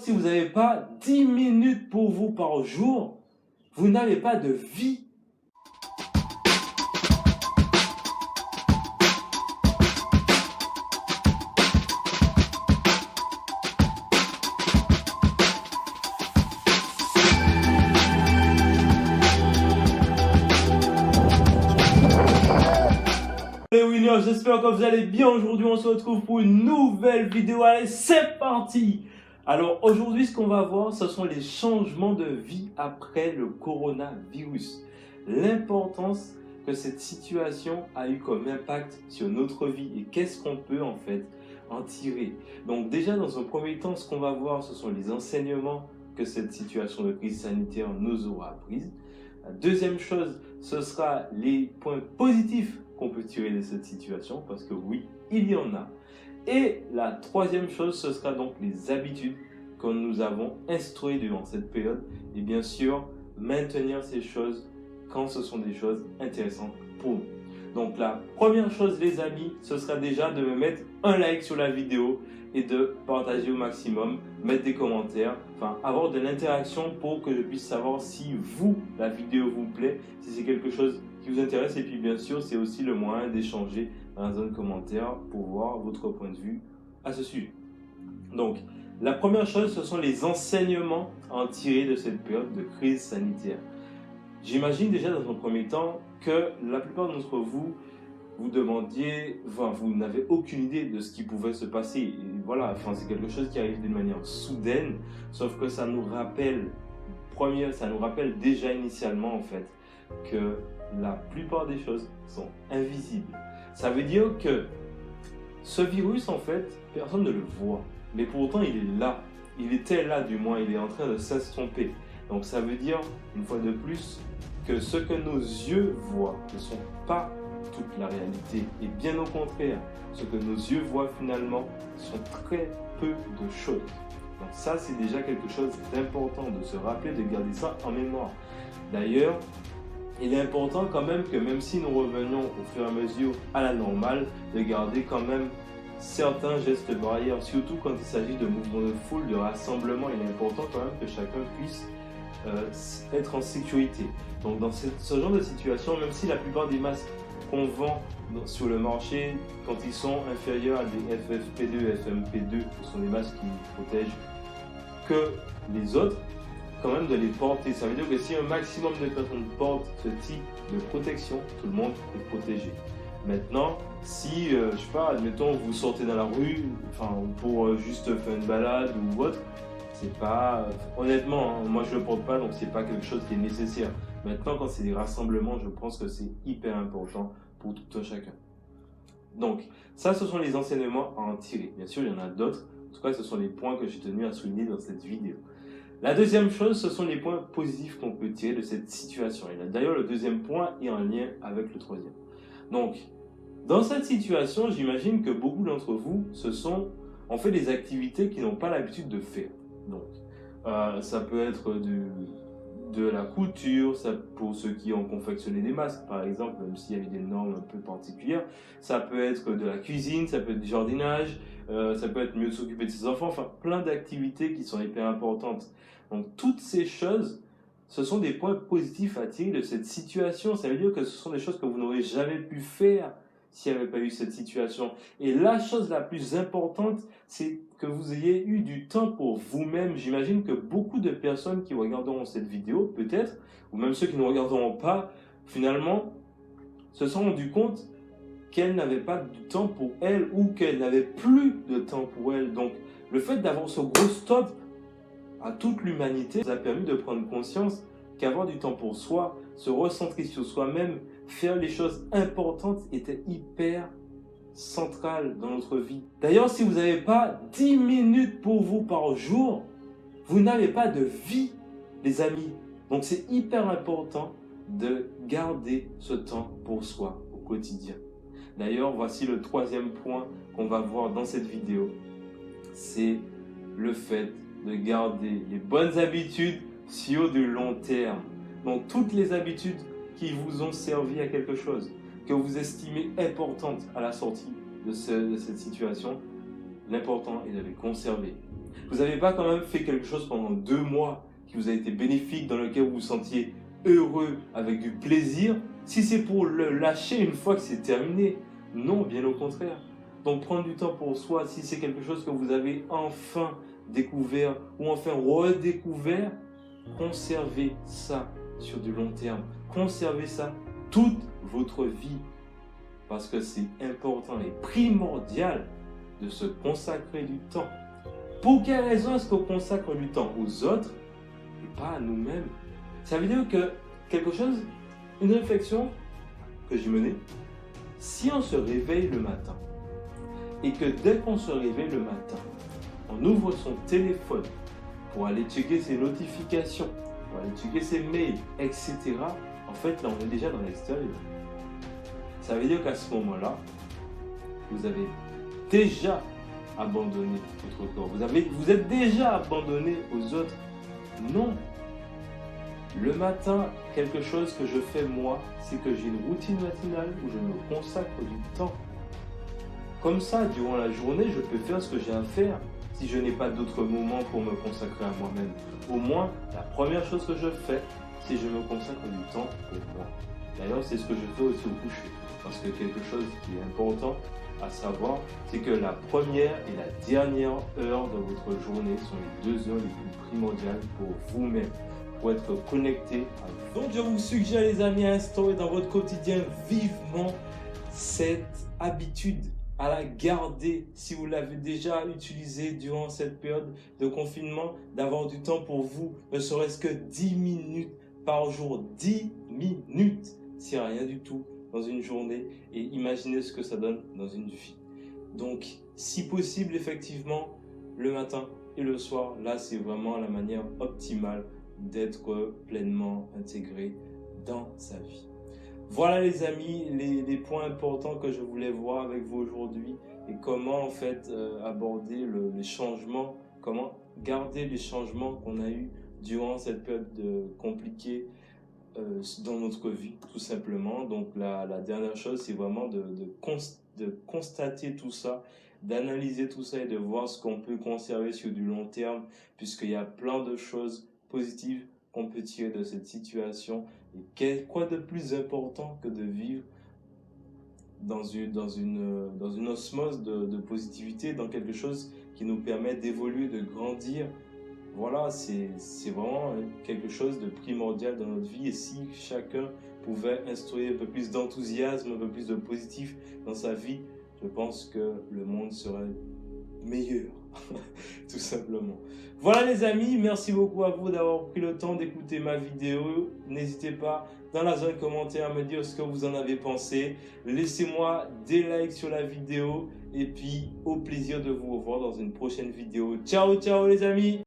si vous n'avez pas 10 minutes pour vous par jour, vous n'avez pas de vie. Les winners, j'espère que vous allez bien. Aujourd'hui, on se retrouve pour une nouvelle vidéo. Allez, c'est parti! Alors aujourd'hui, ce qu'on va voir, ce sont les changements de vie après le coronavirus. L'importance que cette situation a eu comme impact sur notre vie et qu'est-ce qu'on peut en fait en tirer. Donc déjà, dans un premier temps, ce qu'on va voir, ce sont les enseignements que cette situation de crise sanitaire nous aura appris. La deuxième chose, ce sera les points positifs qu'on peut tirer de cette situation, parce que oui, il y en a. Et la troisième chose, ce sera donc les habitudes que nous avons instaurées durant cette période. Et bien sûr, maintenir ces choses quand ce sont des choses intéressantes pour nous. Donc la première chose, les amis, ce sera déjà de me mettre un like sur la vidéo et de partager au maximum, mettre des commentaires, enfin avoir de l'interaction pour que je puisse savoir si vous, la vidéo vous plaît, si c'est quelque chose qui vous intéresse. Et puis bien sûr, c'est aussi le moyen d'échanger dans la zone commentaire pour voir votre point de vue à ce sujet. Donc, la première chose, ce sont les enseignements à en tirer de cette période de crise sanitaire. J'imagine déjà dans un premier temps que la plupart d'entre vous, vous demandiez, enfin, vous n'avez aucune idée de ce qui pouvait se passer. Et voilà, enfin, c'est quelque chose qui arrive d'une manière soudaine, sauf que ça nous rappelle déjà initialement en fait que la plupart des choses sont invisibles. Ça veut dire que ce virus, en fait, personne ne le voit, mais pourtant il est là. Il était là du moins, il est en train de s'estomper. Donc ça veut dire, une fois de plus, que ce que nos yeux voient ne sont pas toute la réalité. Et bien au contraire, ce que nos yeux voient finalement sont très peu de choses. Donc ça, c'est déjà quelque chose d'important de se rappeler, de garder ça en mémoire. D'ailleurs, il est important quand même que même si nous revenions au fur et à mesure à la normale, de garder quand même certains gestes barrières, surtout quand il s'agit de mouvements de foule, de rassemblement. Il est important quand même que chacun puisse être en sécurité. Donc dans ce genre de situation, même si la plupart des masques qu'on vend sur le marché, quand ils sont inférieurs à des FFP2, FMP2, ce sont des masques qui protègent que les autres, quand même de les porter. Ça veut dire que si un maximum de personnes portent ce type de protection, tout le monde est protégé. Maintenant, si, je sais pas, admettons, vous sortez dans la rue, enfin, pour juste faire une balade ou autre, c'est pas, honnêtement, hein, moi je le porte pas, donc c'est pas quelque chose qui est nécessaire. Maintenant, quand c'est des rassemblements, je pense que c'est hyper important pour tout un chacun. Donc, ça, ce sont les enseignements à en tirer. Bien sûr, il y en a d'autres. En tout cas, ce sont les points que j'ai tenu à souligner dans cette vidéo. La deuxième chose, ce sont les points positifs qu'on peut tirer de cette situation. Et d'ailleurs, le deuxième point est en lien avec le troisième. Donc, dans cette situation, j'imagine que beaucoup d'entre vous ont fait des activités qu'ils n'ont pas l'habitude de faire. Donc, ça peut être de la couture, ça, pour ceux qui ont confectionné des masques, par exemple, même s'il y avait des normes un peu particulières. Ça peut être de la cuisine, ça peut être du jardinage, ça peut être mieux de s'occuper de ses enfants, enfin, plein d'activités qui sont hyper importantes. Donc, toutes ces choses, ce sont des points positifs à tirer de cette situation. Ça veut dire que ce sont des choses que vous n'aurez jamais pu faire s'il n'y avait pas eu cette situation. Et la chose la plus importante, c'est que vous ayez eu du temps pour vous-même. J'imagine que beaucoup de personnes qui regarderont cette vidéo, peut-être, ou même ceux qui ne regarderont pas, finalement, se sont rendus compte qu'elles n'avaient pas de temps pour elles ou qu'elles n'avaient plus de temps pour elles. Donc, le fait d'avoir ce gros stop à toute l'humanité nous a permis de prendre conscience qu'avoir du temps pour soi, se recentrer sur soi-même, faire les choses importantes était hyper central dans notre vie. D'ailleurs, si vous n'avez pas 10 minutes pour vous par jour, vous n'avez pas de vie, les amis. Donc c'est hyper important de garder ce temps pour soi au quotidien. D'ailleurs, voici le troisième point qu'on va voir dans cette vidéo. C'est le fait de garder les bonnes habitudes sur du long terme. Donc toutes les habitudes qui vous ont servi à quelque chose, que vous estimez importantes à la sortie de cette situation, l'important est de les conserver. Vous n'avez pas quand même fait quelque chose pendant 2 mois qui vous a été bénéfique, dans lequel vous vous sentiez heureux, avec du plaisir, si c'est pour le lâcher une fois que c'est terminé. Non, bien au contraire. Donc prendre du temps pour soi, si c'est quelque chose que vous avez enfin découvert ou enfin redécouvert, conservez ça sur du long terme. Conservez ça toute votre vie. Parce que c'est important et primordial de se consacrer du temps. Pour quelle raison est-ce qu'on consacre du temps aux autres et pas à nous-mêmes? Ça veut dire que quelque chose, une réflexion que j'ai menée, si on se réveille le matin et que dès qu'on se réveille le matin, on ouvre son téléphone pour aller checker ses notifications, pour aller checker ses mails, etc. En fait, là, on est déjà dans l'extérieur. Ça veut dire qu'à ce moment-là, vous avez déjà abandonné votre corps. Vous êtes déjà abandonné aux autres. Non. Le matin, quelque chose que je fais moi, c'est que j'ai une routine matinale où je me consacre du temps. Comme ça, durant la journée, je peux faire ce que j'ai à faire si je n'ai pas d'autres moments pour me consacrer à moi-même. Au moins, la première chose que je fais, c'est que je me consacre du temps pour moi. D'ailleurs, c'est ce que je fais aussi au coucher. Parce que quelque chose qui est important à savoir, c'est que la première et la dernière heure de votre journée sont les 2 heures les plus primordiales pour vous-même, pour être connecté à vous. Donc je vous suggère les amis à instaurer dans votre quotidien vivement cette habitude, à la garder si vous l'avez déjà utilisée durant cette période de confinement, d'avoir du temps pour vous, ne serait-ce que 10 minutes par jour, 10 minutes, c'est rien du tout dans une journée, et imaginez ce que ça donne dans une vie. Donc, si possible, effectivement, le matin et le soir, là, c'est vraiment la manière optimale d'être pleinement intégré dans sa vie. Voilà les amis, les points importants que je voulais voir avec vous aujourd'hui et comment en fait aborder les changements, comment garder les changements qu'on a eu durant cette période compliquée dans notre vie, tout simplement. Donc la dernière chose, c'est vraiment de constater tout ça, d'analyser tout ça et de voir ce qu'on peut conserver sur du long terme, puisqu'il y a plein de choses positives qu'on peut tirer de cette situation. Et quoi de plus important que de vivre dans une osmose de positivité, dans quelque chose qui nous permet d'évoluer, de grandir. Voilà, c'est vraiment quelque chose de primordial dans notre vie. Et si chacun pouvait instaurer un peu plus d'enthousiasme, un peu plus de positif dans sa vie, je pense que le monde serait meilleur, tout simplement. Voilà les amis, merci beaucoup à vous d'avoir pris le temps d'écouter ma vidéo. N'hésitez pas dans la zone commentaire à me dire ce que vous en avez pensé. Laissez-moi des likes sur la vidéo et puis au plaisir de vous revoir dans une prochaine vidéo. Ciao, ciao les amis!